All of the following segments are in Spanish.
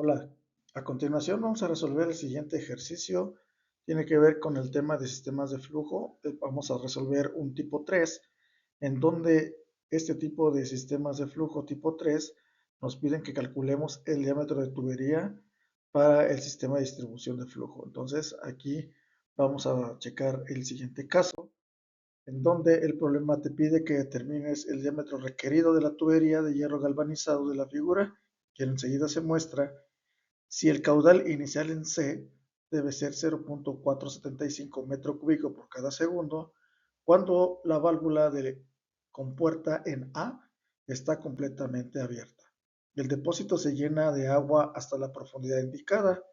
Hola, a continuación vamos a resolver el siguiente ejercicio. Tiene que ver con el tema de sistemas de flujo. Vamos a resolver un tipo 3, en donde este tipo de sistemas de flujo tipo 3 nos piden que calculemos el diámetro de tubería para el sistema de distribución de flujo. Entonces aquí vamos a checar el siguiente caso, en donde el problema te pide que determines el diámetro requerido de la tubería de hierro galvanizado de la figura, que enseguida se muestra. Si el caudal inicial en C debe ser 0.475 metro cúbico por cada segundo, cuando la válvula de compuerta en A está completamente abierta. El depósito se llena de agua hasta la profundidad indicada.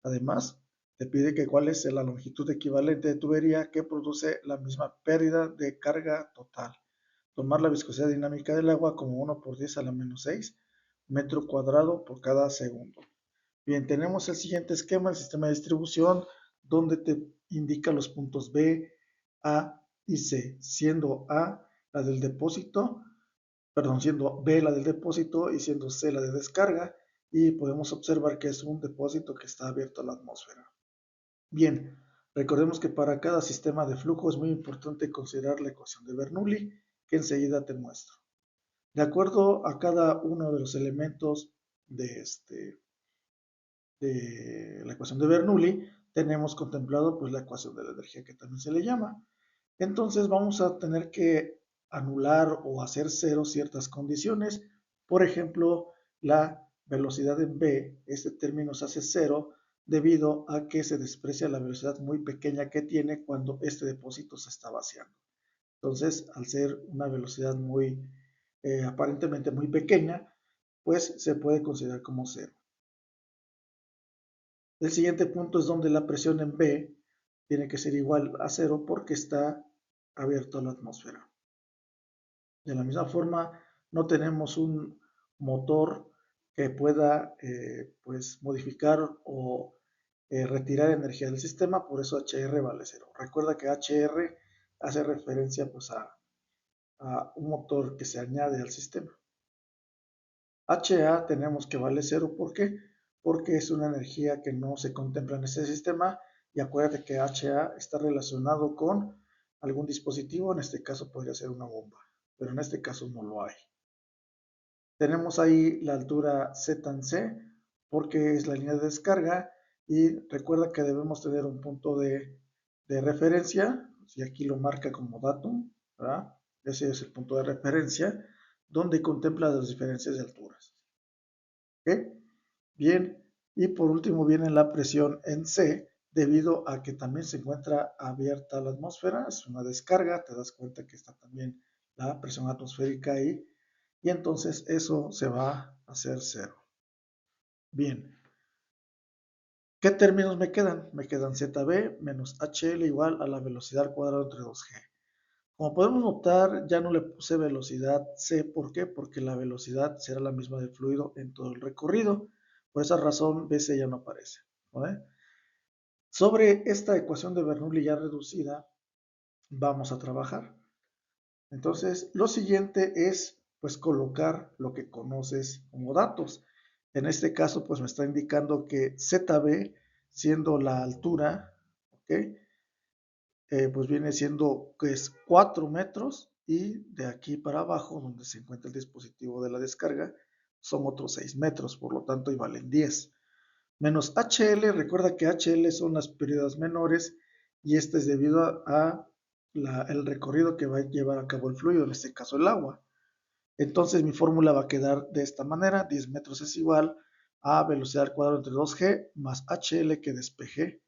Además, te pide que cuál es la longitud equivalente de tubería que produce la misma pérdida de carga total. Tomar la viscosidad dinámica del agua como 1 por 10 a la menos 6 metro cuadrado por cada segundo. Bien, tenemos el siguiente esquema, el sistema de distribución, donde te indica los puntos B, A y C, siendo A la del depósito, perdón, siendo B la del depósito y siendo C la de descarga, y podemos observar que es un depósito que está abierto a la atmósfera. Bien, recordemos que para cada sistema de flujo es muy importante considerar la ecuación de Bernoulli, que enseguida te muestro. De acuerdo a cada uno de los elementos de la ecuación de Bernoulli, tenemos contemplado pues la ecuación de la energía, que también se le llama. Entonces vamos a tener que anular o hacer cero ciertas condiciones. Por ejemplo, la velocidad en B, este término se hace cero debido a que se desprecia la velocidad muy pequeña que tiene cuando este depósito se está vaciando. Entonces, al ser una velocidad aparentemente muy pequeña, pues se puede considerar como cero. El siguiente punto es donde la presión en B tiene que ser igual a cero porque está abierto a la atmósfera. De la misma forma, no tenemos un motor que pueda pues modificar o retirar energía del sistema, por eso HR vale cero. Recuerda que HR hace referencia pues a un motor que se añade al sistema. HA tenemos que vale cero, ¿por qué? Porque es una energía que no se contempla en este sistema, y acuérdate que HA está relacionado con algún dispositivo, en este caso podría ser una bomba, pero en este caso no lo hay. Tenemos ahí la altura Z en C, porque es la línea de descarga, y recuerda que debemos tener un punto de referencia, si aquí lo marca como datum, ¿verdad? Ese es el punto de referencia, donde contempla las diferencias de alturas. ¿Ok? Bien, y por último viene la presión en C, debido a que también se encuentra abierta la atmósfera, es una descarga, te das cuenta que está también la presión atmosférica ahí, y entonces eso se va a hacer cero. Bien, ¿qué términos me quedan? Me quedan ZB menos HL igual a la velocidad al cuadrado entre 2G. Como podemos notar, ya no le puse velocidad C. ¿Por qué? Porque la velocidad será la misma del fluido en todo el recorrido. Por esa razón, BC ya no aparece. ¿Vale? Sobre esta ecuación de Bernoulli ya reducida, vamos a trabajar. Entonces, lo siguiente es, pues, colocar lo que conoces como datos. En este caso, pues, me está indicando que ZB, siendo la altura, ¿ok? Pues viene siendo que es 4 metros, y de aquí para abajo, donde se encuentra el dispositivo de la descarga, son otros 6 metros, por lo tanto, y valen 10. Menos HL, recuerda que HL son las pérdidas menores, y este es debido a el recorrido que va a llevar a cabo el fluido, en este caso el agua. Entonces mi fórmula va a quedar de esta manera: 10 metros es igual a velocidad al cuadrado entre 2G más HL que despejé,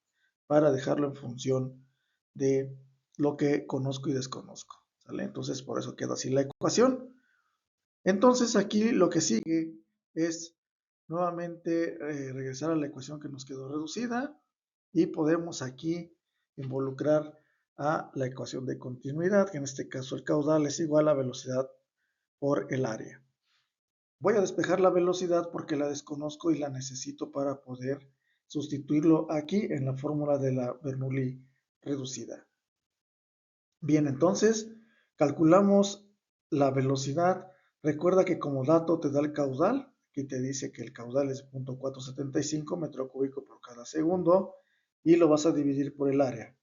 para dejarlo en función de lo que conozco y desconozco. ¿Sale? Entonces por eso queda así la ecuación. Entonces aquí lo que sigue es nuevamente regresar a la ecuación que nos quedó reducida, y podemos aquí involucrar a la ecuación de continuidad, que en este caso el caudal es igual a velocidad por el área. Voy a despejar la velocidad porque la desconozco y la necesito para poder sustituirlo aquí en la fórmula de la Bernoulli reducida. Bien, entonces calculamos la velocidad. Recuerda que como dato te da el caudal, Aquí te dice que el caudal es 0.475 metro cúbico por cada segundo y lo vas a dividir por el área.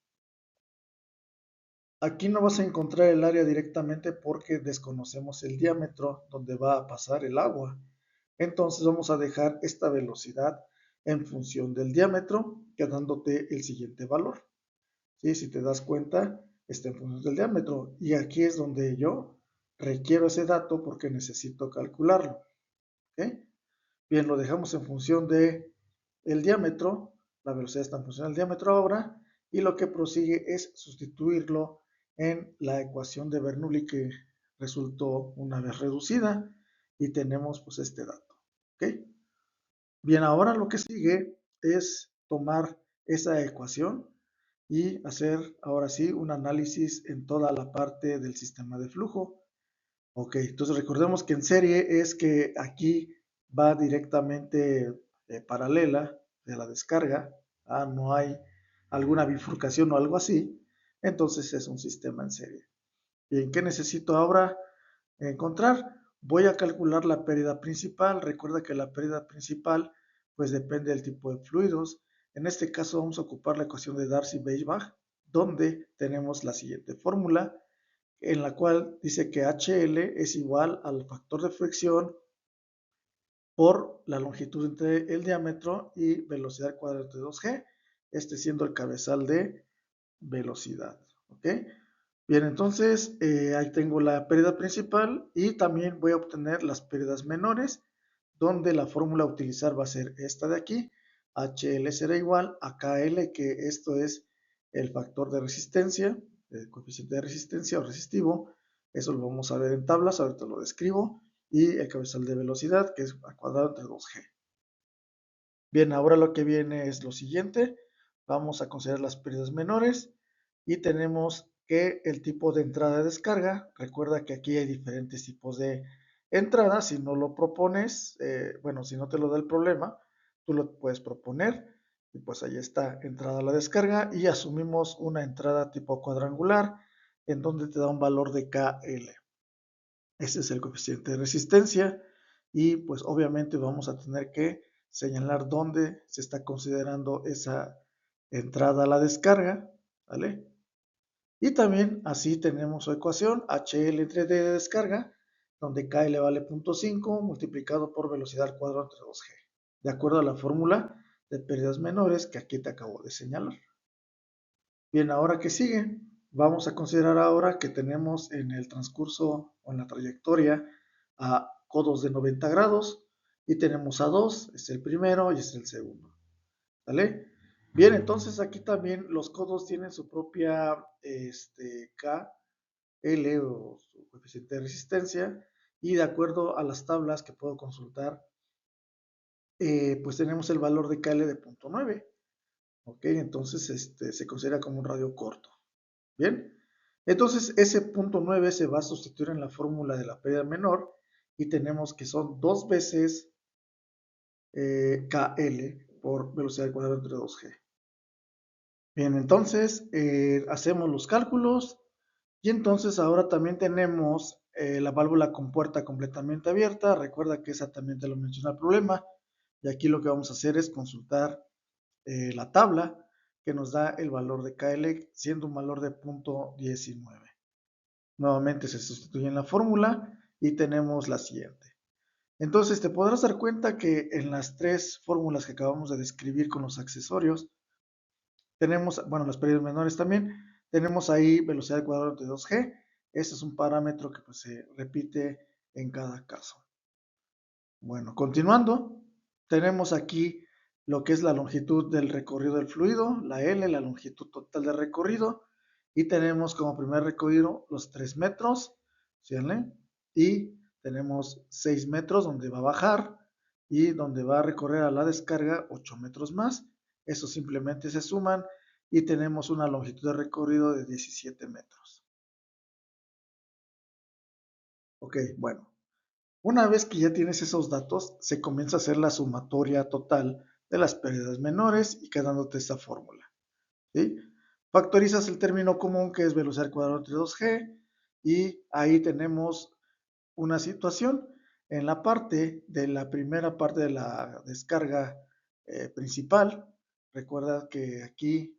Aquí no vas a encontrar el área directamente porque desconocemos el diámetro donde va a pasar el agua. Entonces vamos a dejar esta velocidad en función del diámetro, quedándote el siguiente valor. ¿Sí? Si te das cuenta, está en función del diámetro. Y aquí es donde yo requiero ese dato porque necesito calcularlo. ¿Okay? Bien, lo dejamos en función del diámetro. La velocidad está en función del diámetro ahora. Y lo que prosigue es sustituirlo en la ecuación de Bernoulli que resultó una vez reducida. Y tenemos pues este dato. ¿Okay? Bien, ahora lo que sigue es tomar esa ecuación y hacer ahora sí un análisis en toda la parte del sistema de flujo. Ok, entonces recordemos que en serie es que aquí va directamente paralela de la descarga, no hay alguna bifurcación o algo así, entonces es un sistema en serie. Bien, ¿qué necesito ahora encontrar? Voy a calcular la pérdida principal. Recuerda que la pérdida principal pues depende del tipo de fluidos. En este caso vamos a ocupar la ecuación de Darcy-Weisbach, donde tenemos la siguiente fórmula, en la cual dice que HL es igual al factor de fricción por la longitud entre el diámetro y velocidad cuadrada entre 2G, este siendo el cabezal de velocidad. ¿Ok? Bien, entonces ahí tengo la pérdida principal y también voy a obtener las pérdidas menores, donde la fórmula a utilizar va a ser esta de aquí. HL será igual a KL, que esto es el factor de resistencia, el coeficiente de resistencia o resistivo. Eso lo vamos a ver en tablas, ahorita lo describo. Y el cabezal de velocidad, que es al cuadrado entre 2G. Bien, ahora lo que viene es lo siguiente. Vamos a considerar las pérdidas menores y tenemos que el tipo de entrada-descarga, recuerda que aquí hay diferentes tipos de entrada. Si no lo propones, bueno, si no te lo da el problema, tú lo puedes proponer y pues ahí está, entrada a la descarga, y asumimos una entrada tipo cuadrangular en donde te da un valor de KL. Ese es el coeficiente de resistencia y pues obviamente vamos a tener que señalar dónde se está considerando esa entrada a la descarga, ¿vale? Y también así tenemos su ecuación HL entre D de descarga, donde K le vale 0.5 multiplicado por velocidad al cuadrado entre 2G, de acuerdo a la fórmula de pérdidas menores que aquí te acabo de señalar. Bien, ahora que sigue, vamos a considerar ahora que tenemos en el transcurso o en la trayectoria a codos de 90 grados y tenemos a dos, es el primero y es el segundo. ¿Vale? Bien, entonces aquí también los codos tienen su propia K, L o su coeficiente de resistencia, y de acuerdo a las tablas que puedo consultar, pues tenemos el valor de KL de 0.9. Ok, entonces se considera como un radio corto. Bien, entonces ese punto 9 se va a sustituir en la fórmula de la pérdida menor y tenemos que son 2 veces KL por velocidad al cuadrado entre 2G. Bien, entonces hacemos los cálculos y entonces ahora también tenemos la válvula con puerta completamente abierta. Recuerda que esa también te lo menciona el problema, y aquí lo que vamos a hacer es consultar la tabla que nos da el valor de KL siendo un valor de 0.19. Nuevamente se sustituye en la fórmula y tenemos la siguiente. Entonces te podrás dar cuenta que en las tres fórmulas que acabamos de describir con los accesorios, tenemos, bueno, las pérdidas menores también, tenemos ahí velocidad al cuadrado de 2G. Este es un parámetro que pues, se repite en cada caso. Bueno, continuando, tenemos aquí lo que es la longitud del recorrido del fluido, la L, la longitud total de recorrido, y tenemos como primer recorrido los 3 metros, ¿sí? Y tenemos 6 metros donde va a bajar y donde va a recorrer a la descarga 8 metros más. Eso simplemente se suman y tenemos una longitud de recorrido de 17 metros. Ok, bueno. Una vez que ya tienes esos datos, se comienza a hacer la sumatoria total de las pérdidas menores y quedándote esta fórmula. ¿Sí? Factorizas el término común que es velocidad al cuadrado entre 2G y ahí tenemos una situación En la parte de la primera parte de la descarga principal, recuerda que aquí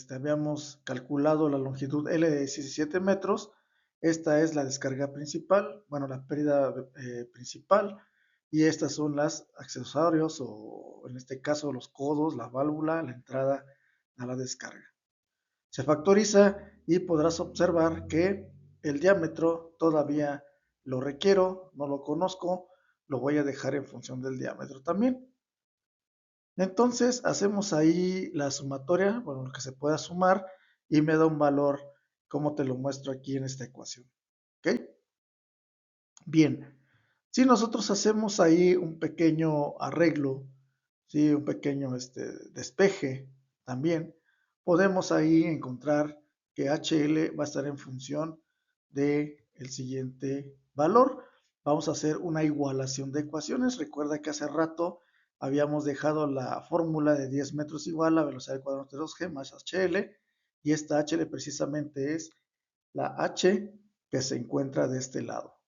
habíamos calculado la longitud L de 17 metros. Esta es la descarga principal, bueno, la pérdida principal, y estas son las accesorios, o en este caso los codos, la válvula, la entrada a la descarga. Se factoriza y podrás observar que el diámetro todavía lo requiero, no lo conozco, lo voy a dejar en función del diámetro también. Entonces hacemos ahí la sumatoria, bueno, lo que se pueda sumar, y me da un valor como te lo muestro aquí en esta ecuación. ¿Ok? Bien, si nosotros hacemos ahí un pequeño arreglo, ¿sí? Un pequeño despeje también, podemos ahí encontrar que HL va a estar en función del siguiente valor. Vamos a hacer una igualación de ecuaciones. Recuerda que hace rato habíamos dejado la fórmula de 10 metros igual a velocidad de cuadro de 2G más HL, y esta HL precisamente es la H que se encuentra de este lado,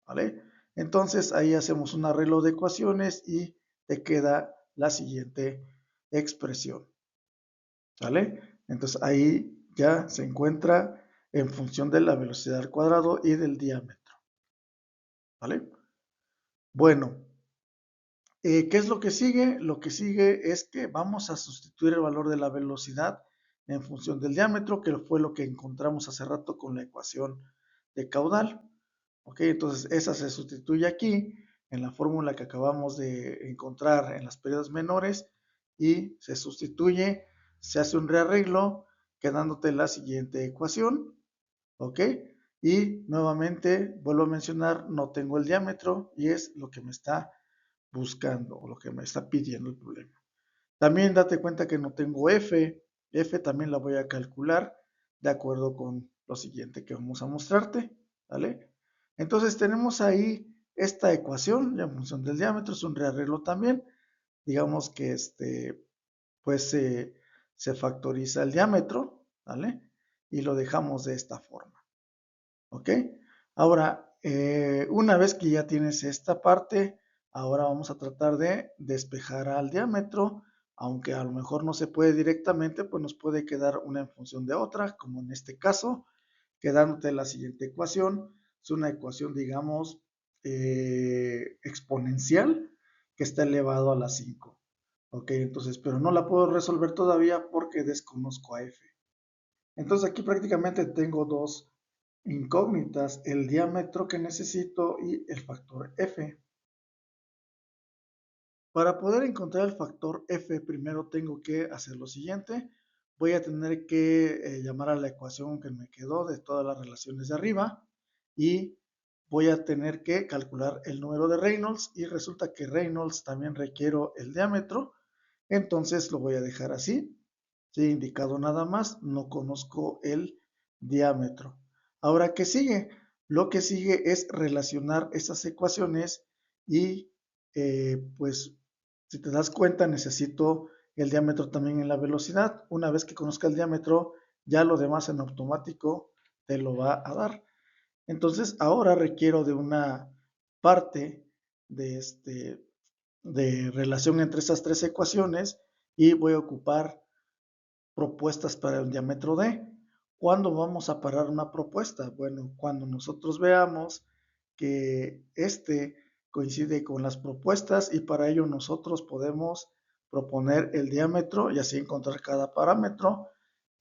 ¿vale? Entonces ahí hacemos un arreglo de ecuaciones y te queda la siguiente expresión, ¿vale? Entonces ahí ya se encuentra en función de la velocidad al cuadrado y del diámetro, ¿vale? Bueno, ¿qué es lo que sigue? Lo que sigue es que vamos a sustituir el valor de la velocidad en función del diámetro, que fue lo que encontramos hace rato con la ecuación de caudal. Ok, entonces esa se sustituye aquí en la fórmula que acabamos de encontrar en las pérdidas menores, y se sustituye, se hace un rearreglo, quedándote la siguiente ecuación. Ok, y nuevamente vuelvo a mencionar, no tengo el diámetro y es lo que me está buscando o lo que me está pidiendo el problema. También date cuenta que no tengo F. F también la voy a calcular de acuerdo con lo siguiente que vamos a mostrarte, ¿vale? Entonces tenemos ahí esta ecuación ya en función del diámetro, es un rearreglo también. Digamos que pues se factoriza el diámetro, ¿vale? Y lo dejamos de esta forma, ¿ok? Ahora, una vez que ya tienes esta parte, ahora vamos a tratar de despejar al diámetro, aunque a lo mejor no se puede directamente, pues nos puede quedar una en función de otra, como en este caso, quedándote la siguiente ecuación. Es una ecuación, digamos, exponencial que está elevado a la 5. Ok, entonces, pero no la puedo resolver todavía porque desconozco a f. Entonces aquí prácticamente tengo dos incógnitas, el diámetro que necesito y el factor f. Para poder encontrar el factor f, primero tengo que hacer lo siguiente. Voy a tener que llamar a la ecuación que me quedó de todas las relaciones de arriba, y voy a tener que calcular el número de Reynolds, y resulta que Reynolds también requiero el diámetro. Entonces lo voy a dejar así, ¿sí? Indicado nada más, no conozco el diámetro. Ahora, ¿qué sigue? Lo que sigue es relacionar esas ecuaciones y pues si te das cuenta necesito el diámetro también en la velocidad. Una vez que conozca el diámetro, ya lo demás en automático te lo va a dar. Entonces ahora requiero de una parte de, de relación entre esas tres ecuaciones, y voy a ocupar propuestas para el diámetro D. ¿Cuándo vamos a parar una propuesta? Bueno, cuando nosotros veamos que coincide con las propuestas, y para ello nosotros podemos proponer el diámetro y así encontrar cada parámetro,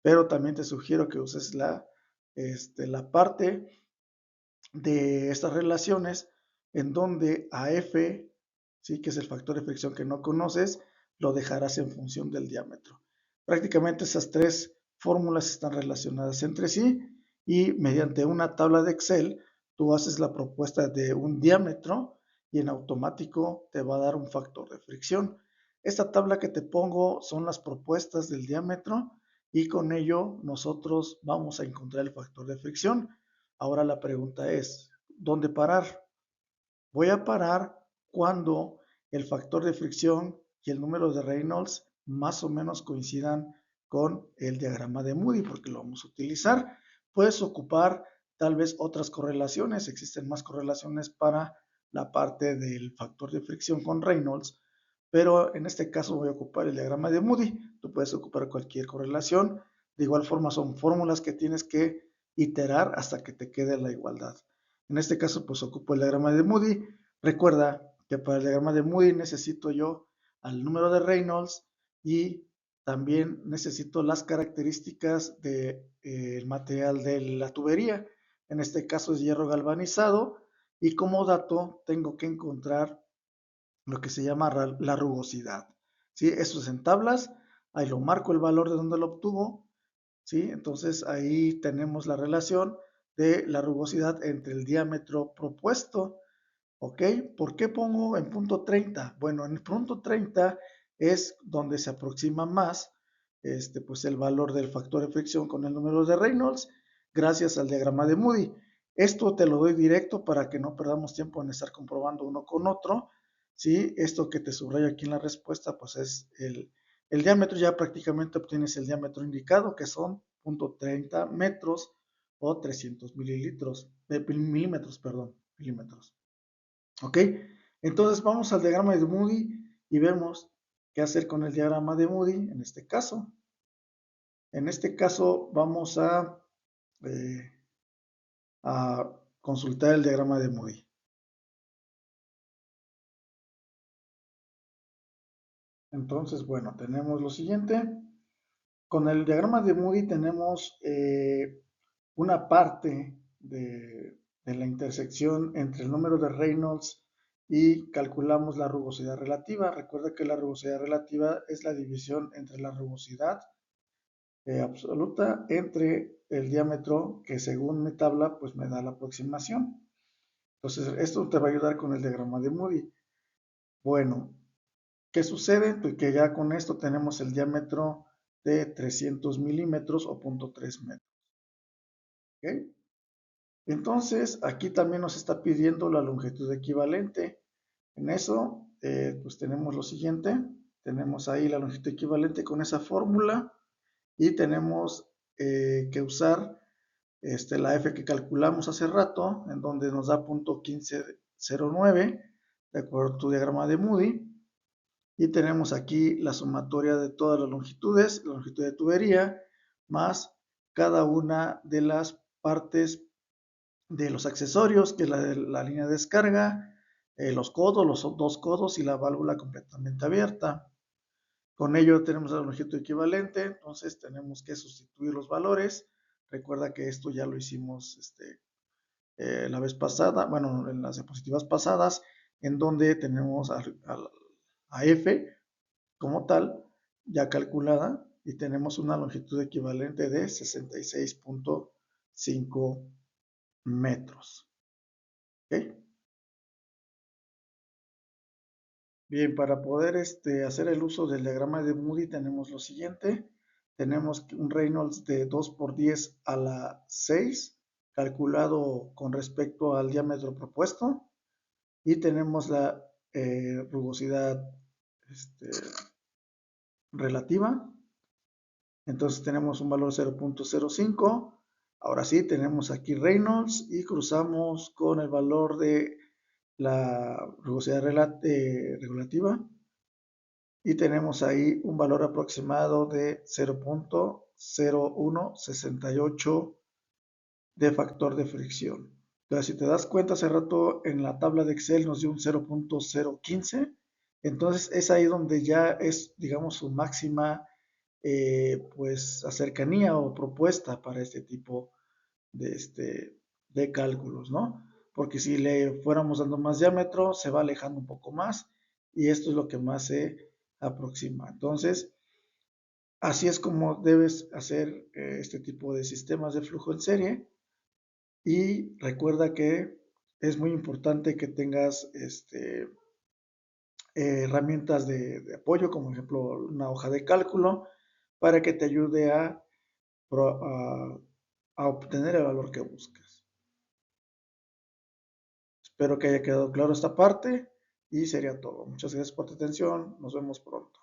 pero también te sugiero que uses la parte de estas relaciones en donde a F, ¿sí? Que es el factor de fricción que no conoces, lo dejarás en función del diámetro. Prácticamente esas tres fórmulas están relacionadas entre sí, y mediante una tabla de Excel tú haces la propuesta de un diámetro y en automático te va a dar un factor de fricción. Esta tabla que te pongo son las propuestas del diámetro, y con ello nosotros vamos a encontrar el factor de fricción. Ahora la pregunta es, ¿dónde parar? Voy a parar cuando el factor de fricción y el número de Reynolds más o menos coincidan con el diagrama de Moody, porque lo vamos a utilizar. Puedes ocupar tal vez otras correlaciones, existen más correlaciones para la parte del factor de fricción con Reynolds, pero en este caso voy a ocupar el diagrama de Moody. Tú puedes ocupar cualquier correlación. De igual forma son fórmulas que tienes que iterar hasta que te quede la igualdad. En este caso pues ocupo el diagrama de Moody. Recuerda que para el diagrama de Moody necesito yo al número de Reynolds y también necesito las características del material de la tubería. En este caso es hierro galvanizado y como dato tengo que encontrar lo que se llama la rugosidad. ¿Sí? Eso es en tablas, ahí lo marco el valor de donde lo obtuvo. ¿Sí? Entonces ahí tenemos la relación de la rugosidad entre el diámetro propuesto. ¿Ok? ¿Por qué pongo en punto 30? Bueno, en el punto 30 es donde se aproxima más pues el valor del factor de fricción con el número de Reynolds gracias al diagrama de Moody. Esto te lo doy directo para que no perdamos tiempo en estar comprobando uno con otro. ¿Sí? Esto que te subrayo aquí en la respuesta pues es el diámetro. Ya prácticamente obtienes el diámetro indicado que son .30 metros o 300 milímetros, perdón, milímetros. ¿Ok? Entonces vamos al diagrama de Moody y vemos qué hacer con el diagrama de Moody en este caso. En este caso vamos eh, a consultar el diagrama de Moody. Entonces, bueno, tenemos lo siguiente. Con el diagrama de Moody tenemos una parte de la intersección entre el número de Reynolds y calculamos la rugosidad relativa. Recuerda que la rugosidad relativa es la división entre la rugosidad absoluta entre el diámetro que según mi tabla pues me da la aproximación. Entonces esto te va a ayudar con el diagrama de Moody. Bueno, ¿qué sucede? Pues que ya con esto tenemos el diámetro de 300 milímetros o 0.3 metros. ¿Okay? Entonces aquí también nos está pidiendo la longitud equivalente. En eso pues tenemos lo siguiente. Tenemos ahí la longitud equivalente con esa fórmula y tenemos que usar la F que calculamos hace rato, en donde nos da .1509, de acuerdo a tu diagrama de Moody. Y tenemos aquí la sumatoria de todas las longitudes, la longitud de tubería, más cada una de las partes de los accesorios, que es la línea de descarga, los codos, los dos codos y la válvula completamente abierta. Con ello tenemos la longitud equivalente, entonces tenemos que sustituir los valores. Recuerda que esto ya lo hicimos la vez pasada, bueno, en las diapositivas pasadas, en donde tenemos a F como tal, ya calculada, y tenemos una longitud equivalente de 66.5 metros. ¿Okay? Bien, para poder hacer el uso del diagrama de Moody tenemos lo siguiente. Tenemos un Reynolds de 2 por 10 a la 6, calculado con respecto al diámetro propuesto. Y tenemos la rugosidad relativa. Entonces tenemos un valor 0.05. Ahora sí, tenemos aquí Reynolds y cruzamos con el valor de la rugosidad relativa y tenemos ahí un valor aproximado de 0.0168 de factor de fricción. Entonces, si te das cuenta, hace rato en la tabla de Excel nos dio un 0.015. Entonces, es ahí donde ya es, digamos, su máxima pues cercanía o propuesta para este tipo de cálculos, ¿no? Porque si le fuéramos dando más diámetro, se va alejando un poco más y esto es lo que más se aproxima. Entonces, así es como debes hacer este tipo de sistemas de flujo en serie y recuerda que es muy importante que tengas herramientas de apoyo, como ejemplo una hoja de cálculo, para que te ayude a obtener el valor que buscas. Espero que haya quedado claro esta parte y sería todo. Muchas gracias por tu atención. Nos vemos pronto.